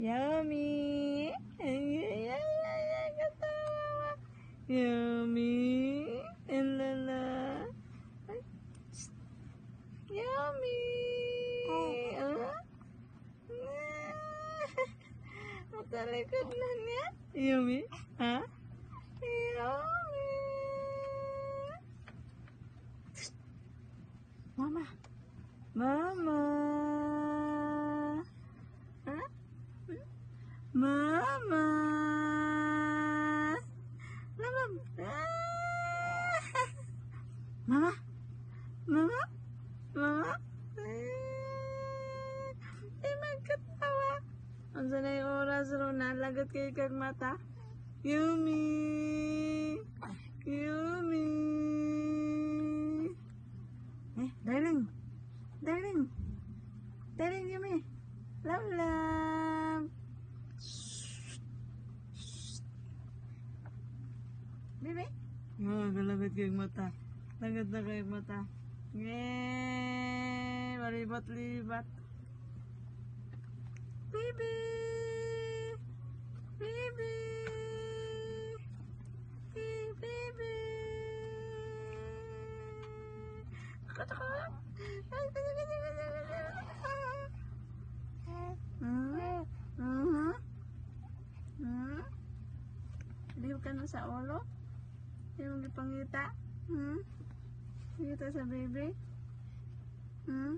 Yummy! Ay, katawa. Yummy! And lala. Ay, psst. Yummy! Matalikod na niya. Yummy? Ha? Yummy! Mama! Mama! Ha? Mama! Mama! Mama! Mama! Mama! Ay, magkatawa. Ang sanay oras ro na, lagat kay kag mata. Yummy! Yummy! Darling! Darling! Darling, Yummy! Love, love! Baby? Lagat kay mata. Lagat na kay mata. Yay! Malibat-libat. Baby! Baby! Hey, baby! Liw ka na sa ulo? Yung gipangita? Kita sa baby? Na?